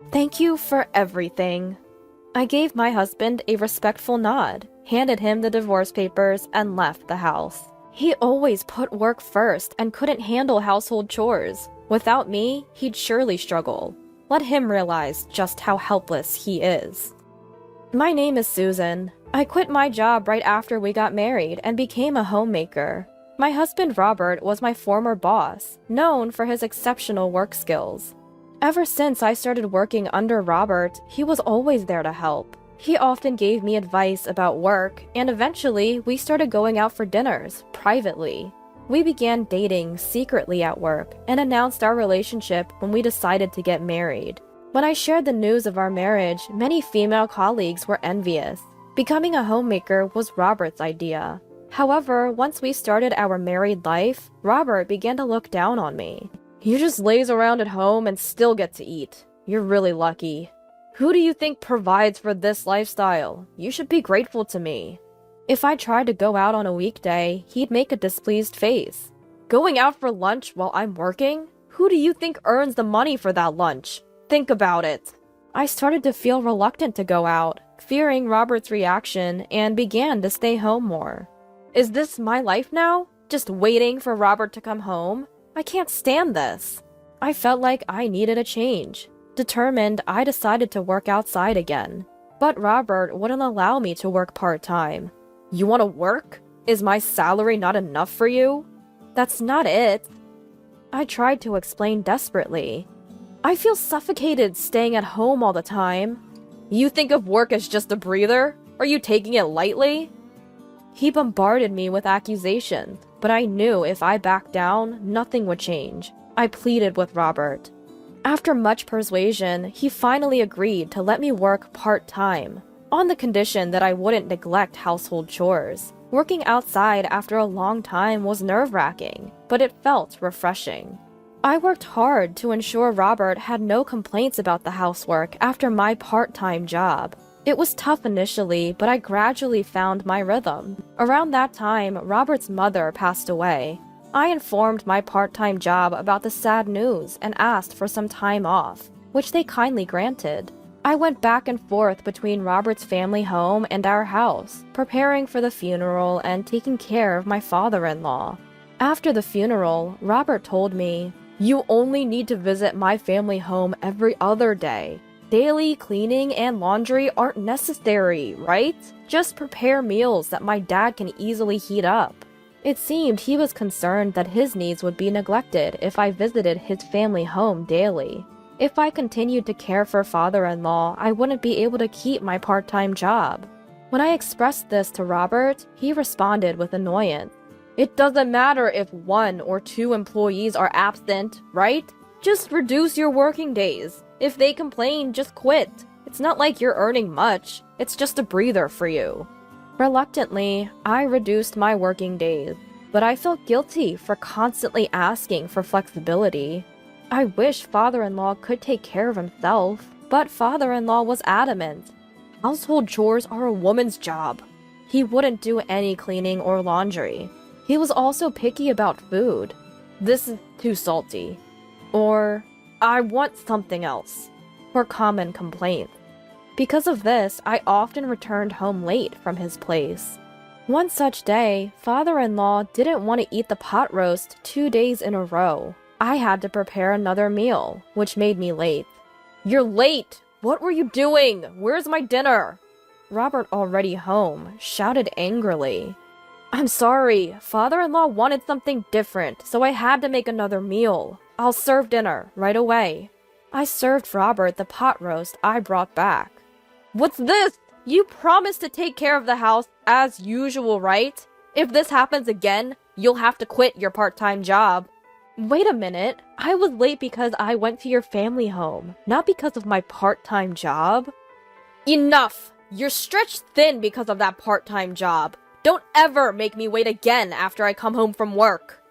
Thank you for everything. I gave my husband a respectful nod, handed him the divorce papers, and left the house. He always put work first and couldn't handle household chores. Without me, he'd surely struggle. Let him realize just how helpless he is. My name is Susan. I quit my job right after we got married and became a homemaker. My husband Robert was my former boss, known for his exceptional work skills. Ever since I started working under Robert, he was always there to help. He often gave me advice about work, and eventually we started going out for dinners, privately. We began dating secretly at work and announced our relationship when we decided to get married. When I shared the news of our marriage, many female colleagues were envious. Becoming a homemaker was Robert's idea. However, once we started our married life, Robert began to look down on me. "You just laze around at home and still get to eat. You're really lucky. Who do you think provides for this lifestyle? You should be grateful to me." If I tried to go out on a weekday, he'd make a displeased face. "Going out for lunch while I'm working? Who do you think earns the money for that lunch? Think about it." I started to feel reluctant to go out, fearing Robert's reaction, and began to stay home more. Is this my life now? Just waiting for Robert to come home? I can't stand this. I felt like I needed a change. Determined, I decided to work outside again. But Robert wouldn't allow me to work part-time. "You want to work? Is my salary not enough for you?" "That's not it." I tried to explain desperately. "I feel suffocated staying at home all the time." "You think of work as just a breather? Are you taking it lightly?" He bombarded me with accusations, but I knew if I backed down, nothing would change. I pleaded with Robert. After much persuasion, he finally agreed to let me work part-time, on the condition that I wouldn't neglect household chores. Working outside after a long time was nerve-wracking, but it felt refreshing. I worked hard to ensure Robert had no complaints about the housework after my part-time job. It was tough initially, but I gradually found my rhythm. Around that time, Robert's mother passed away. I informed my part-time job about the sad news and asked for some time off, which they kindly granted. I went back and forth between Robert's family home and our house, preparing for the funeral and taking care of my father-in-law. After the funeral, Robert told me, "You only need to visit my family home every other day. Daily cleaning and laundry aren't necessary, right? Just prepare meals that my dad can easily heat up." It seemed he was concerned that his needs would be neglected if I visited his family home daily. If I continued to care for father-in-law, I wouldn't be able to keep my part-time job. When I expressed this to Robert, he responded with annoyance. "It doesn't matter if 1 or 2 employees are absent, right? Just reduce your working days. If they complain, just quit. It's not like you're earning much. It's just a breather for you." Reluctantly, I reduced my working days, but I felt guilty for constantly asking for flexibility. I wish father-in-law could take care of himself, but father-in-law was adamant. Household chores are a woman's job. He wouldn't do any cleaning or laundry. He was also picky about food. "This is too salty." Or, "I want something else," were common complaints. Because of this, I often returned home late from his place. One such day, father-in-law didn't want to eat the pot roast 2 days in a row. I had to prepare another meal, which made me late. "You're late! What were you doing? Where's my dinner?" Robert, already home, shouted angrily. "I'm sorry, father-in-law wanted something different, so I had to make another meal. I'll serve dinner right away." I served Robert the pot roast I brought back. "What's this? You promised to take care of the house as usual, right? If this happens again, you'll have to quit your part-time job." "Wait a minute, I was late because I went to your family home, not because of my part-time job." "Enough! You're stretched thin because of that part-time job. Don't ever make me wait again after I come home from work."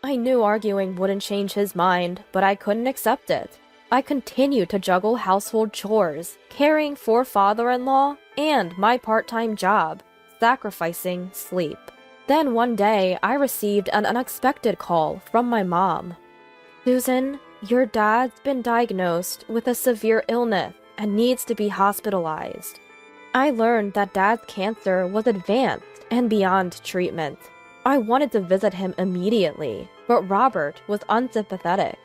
I knew arguing wouldn't change his mind, but I couldn't accept it. I continued to juggle household chores, caring for father-in-law, and my part-time job, sacrificing sleep. Then one day, I received an unexpected call from my mom. "Susan, Your dad's been diagnosed with a severe illness and needs to be hospitalized. I learned that Dad's cancer was advanced and beyond treatment. I wanted to visit him immediately, but Robert was unsympathetic.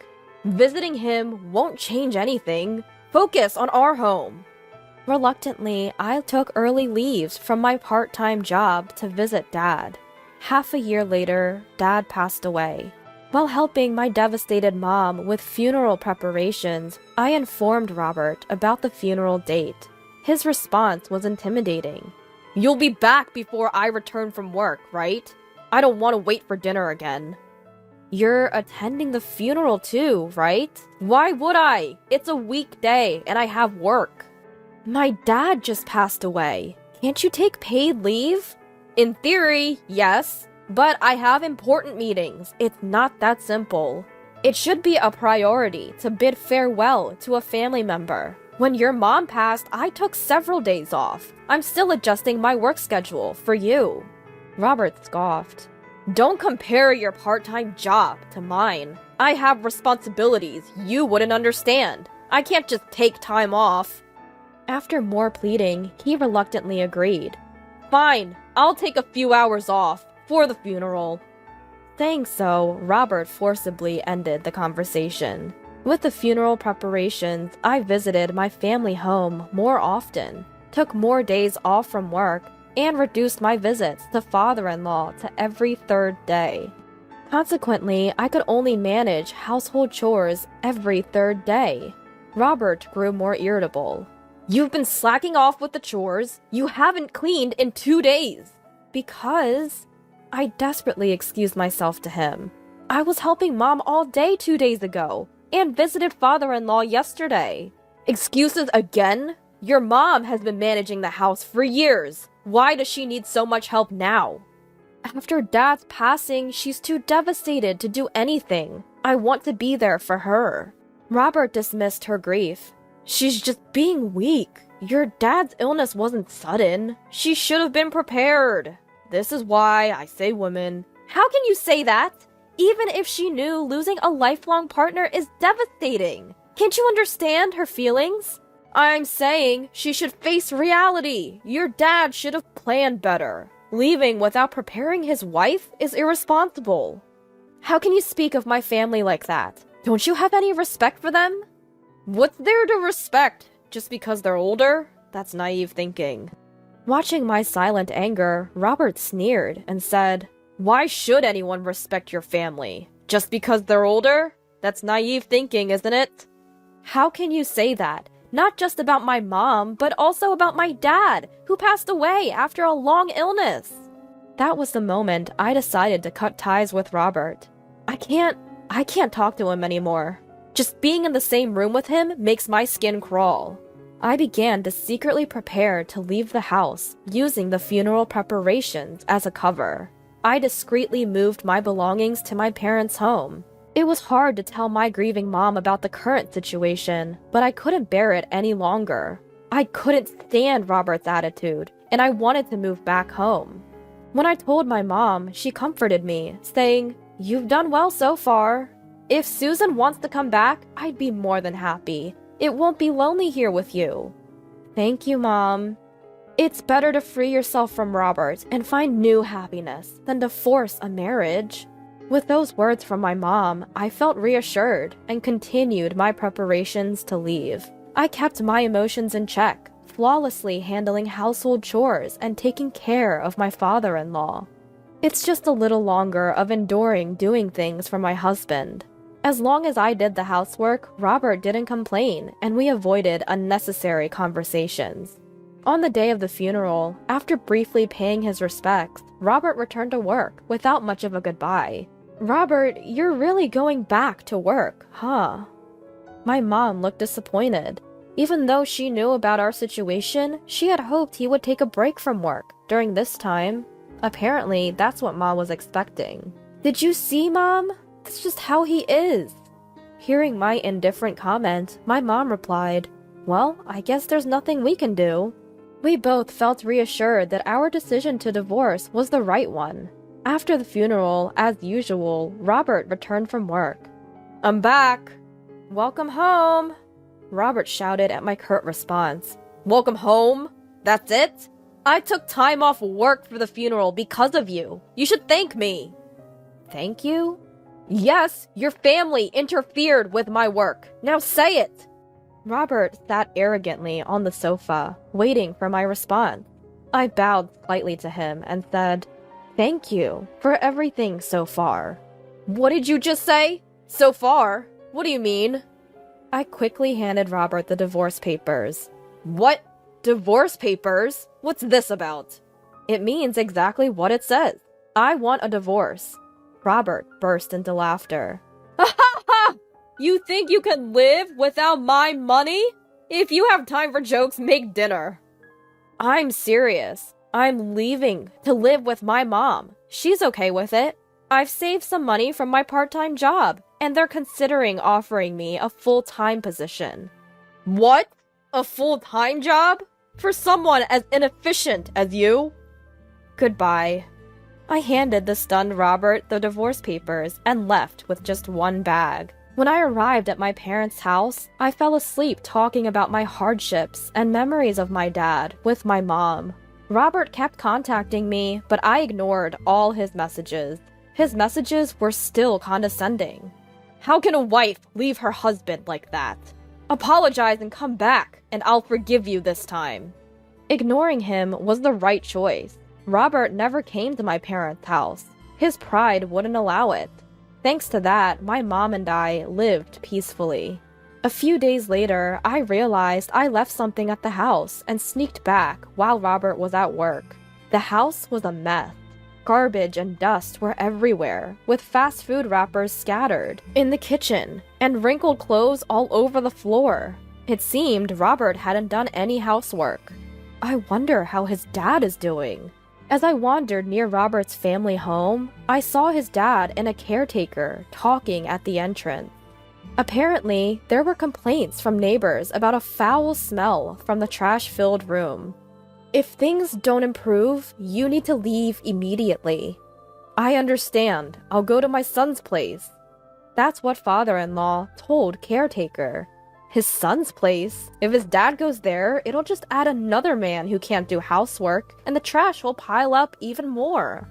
Visiting him won't change anything. Focus on our home. Reluctantly, I took early leaves from my part-time job to visit Dad. Half a year later, Dad passed away. While helping my devastated mom with funeral preparations, I informed Robert about the funeral date. His response was intimidating. "You'll be back before I return from work, right? I don't want to wait for dinner again." "You're attending the funeral too, right?" "Why would I? It's a weekday and I have work." "My dad just passed away. Can't you take paid leave?" "In theory, yes. But I have important meetings. It's not that simple. It should be a priority to bid farewell to a family member. When your mom passed, I took several days off. I'm still adjusting my work schedule for you." Robert scoffed. "Don't compare your part-time job to mine. I have responsibilities you wouldn't understand. I can't just take time off." After more pleading, he reluctantly agreed. "Fine, I'll take a few hours off for the funeral." Saying so, Robert forcibly ended the conversation. With the funeral preparations, I visited my family home more often, took more days off from work, and reduced my visits to father-in-law to every third day. Consequently, I could only manage household chores every third day. Robert grew more irritable. "You've been slacking off with the chores. You haven't cleaned in 2 days." "Because..." I desperately excused myself to him. "I was helping Mom all day 2 days ago, and visited father-in-law yesterday." "Excuses again? Your mom has been managing the house for years. Why does she need so much help now?" "After Dad's passing, she's too devastated to do anything. I want to be there for her." Robert dismissed her grief. "She's just being weak. Your dad's illness wasn't sudden. She should have been prepared. This is why I say women." "How can you say that? Even if she knew losing a lifelong partner is devastating. Can't you understand her feelings?" "I'm saying she should face reality. Your dad should have planned better. Leaving without preparing his wife is irresponsible." "How can you speak of my family like that? Don't you have any respect for them?" "What's there to respect? Just because they're older? That's naive thinking." Watching my silent anger, Robert sneered and said, "Why should anyone respect your family? Just because they're older? That's naive thinking, isn't it?" "How can you say that? Not just about my mom, but also about my dad, who passed away after a long illness." That was the moment I decided to cut ties with Robert. I can't talk to him anymore. Just being in the same room with him makes my skin crawl. I began to secretly prepare to leave the house, using the funeral preparations as a cover. I discreetly moved my belongings to my parents' home. It was hard to tell my grieving mom about the current situation, but I couldn't bear it any longer. I couldn't stand Robert's attitude, and I wanted to move back home. When I told my mom, she comforted me, saying, "You've done well so far. If Susan wants to come back, I'd be more than happy. It won't be lonely here with you." "Thank you, Mom." It's better to free yourself from Robert and find new happiness than to force a marriage. With those words from my mom, I felt reassured and continued my preparations to leave. I kept my emotions in check, flawlessly handling household chores and taking care of my father-in-law. It's just a little longer of enduring doing things for my husband. As long as I did the housework, Robert didn't complain, and we avoided unnecessary conversations. On the day of the funeral, after briefly paying his respects, Robert returned to work without much of a goodbye. "Robert, you're really going back to work, huh?" My mom looked disappointed. Even though she knew about our situation, she had hoped he would take a break from work during this time. Apparently, that's what Mom was expecting. "Did you see, Mom? That's just how he is." Hearing my indifferent comment, my mom replied, "Well, I guess there's nothing we can do." We both felt reassured that our decision to divorce was the right one. After the funeral, as usual, Robert returned from work. "I'm back." Welcome home, Robert shouted at my curt response. Welcome home? That's it? I took time off work for the funeral because of you. You should thank me. Thank you? Yes, your family interfered with my work. Now say it. Robert sat arrogantly on the sofa, waiting for my response. I bowed slightly to him and said, Thank you for everything so far. What did you just say? So far? What do you mean? I quickly handed Robert the divorce papers. What? Divorce papers? What's this about? It means exactly what it says. I want a divorce. Robert burst into laughter. Ha ha ha! You think you can live without my money? If you have time for jokes, make dinner. I'm serious. I'm leaving to live with my mom. She's okay with it. I've saved some money from my part-time job, and they're considering offering me a full-time position. What? A full-time job? For someone as inefficient as you? Goodbye. I handed the stunned Robert the divorce papers and left with just one bag. When I arrived at my parents' house, I fell asleep talking about my hardships and memories of my dad with my mom. Robert kept contacting me, but I ignored all his messages. His messages were still condescending. How can a wife leave her husband like that? Apologize and come back, and I'll forgive you this time. Ignoring him was the right choice. Robert never came to my parents' house. His pride wouldn't allow it. Thanks to that, my mom and I lived peacefully. A few days later, I realized I left something at the house and sneaked back while Robert was at work. The house was a mess. Garbage and dust were everywhere, with fast food wrappers scattered in the kitchen and wrinkled clothes all over the floor. It seemed Robert hadn't done any housework. I wonder how his dad is doing. As I wandered near Robert's family home, I saw his dad and a caretaker talking at the entrance. Apparently, there were complaints from neighbors about a foul smell from the trash-filled room. If things don't improve, you need to leave immediately. I understand. I'll go to my son's place. That's what father-in-law told caretaker. His son's place? If his dad goes there, it'll just add another man who can't do housework, and the trash will pile up even more.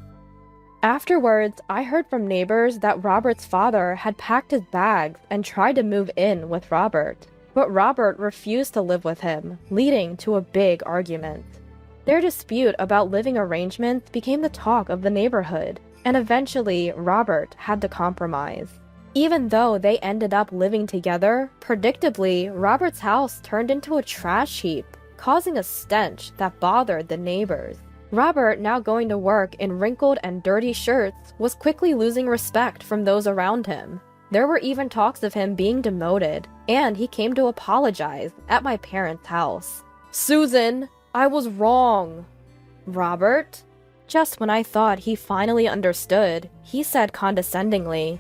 Afterwards, I heard from neighbors that Robert's father had packed his bags and tried to move in with Robert. But Robert refused to live with him, leading to a big argument. Their dispute about living arrangements became the talk of the neighborhood, and eventually Robert had to compromise. Even though they ended up living together, predictably, Robert's house turned into a trash heap, causing a stench that bothered the neighbors. Robert, now going to work in wrinkled and dirty shirts, was quickly losing respect from those around him. There were even talks of him being demoted, and he came to apologize at my parents' house. Susan, I was wrong. Robert? Just when I thought he finally understood, he said condescendingly,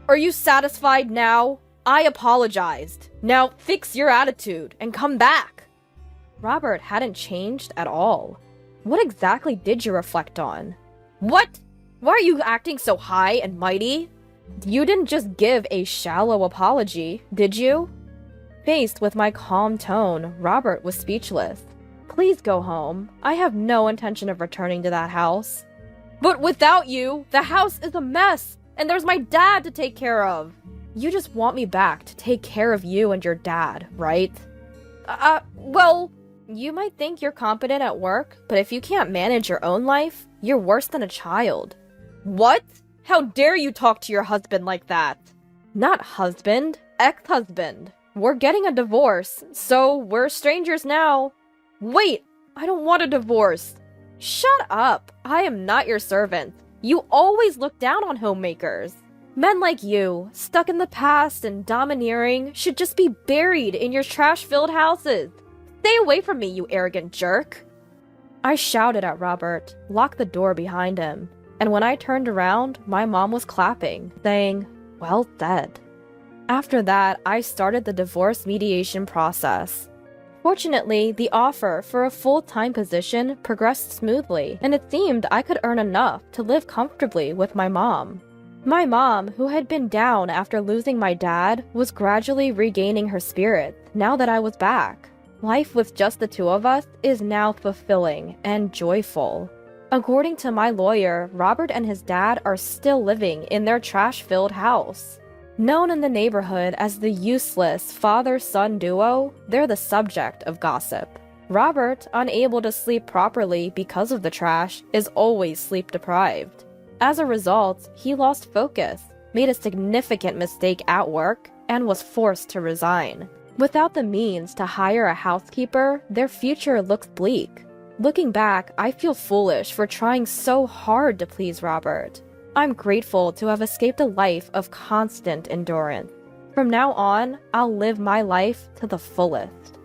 Are you satisfied now? I apologized. Now fix your attitude and come back. Robert hadn't changed at all. What exactly did you reflect on? What? Why are you acting so high and mighty? You didn't just give a shallow apology, did you? Faced with my calm tone, Robert was speechless. Please go home. I have no intention of returning to that house. But without you, the house is a mess, and there's my dad to take care of. You just want me back to take care of you and your dad, right? Well, you might think you're competent at work, but if you can't manage your own life, you're worse than a child. What? How dare you talk to your husband like that? Not husband, ex-husband. We're getting a divorce, so we're strangers now. Wait, I don't want a divorce. Shut up. I am not your servant. You always look down on homemakers. Men like you, stuck in the past and domineering, should just be buried in your trash-filled houses. Stay away from me, you arrogant jerk. I shouted at Robert, locked the door behind him, and when I turned around, my mom was clapping, saying, Well said. After that, I started the divorce mediation process. Fortunately, the offer for a full-time position progressed smoothly, and it seemed I could earn enough to live comfortably with my mom. My mom, who had been down after losing my dad, was gradually regaining her spirits now that I was back. Life with just the two of us is now fulfilling and joyful. According to my lawyer, Robert and his dad are still living in their trash-filled house. Known in the neighborhood as the useless father-son duo, they're the subject of gossip. Robert, unable to sleep properly because of the trash, is always sleep-deprived. As a result, he lost focus, made a significant mistake at work, and was forced to resign. Without the means to hire a housekeeper, their future looks bleak. Looking back, I feel foolish for trying so hard to please Robert. I'm grateful to have escaped a life of constant endurance. From now on, I'll live my life to the fullest.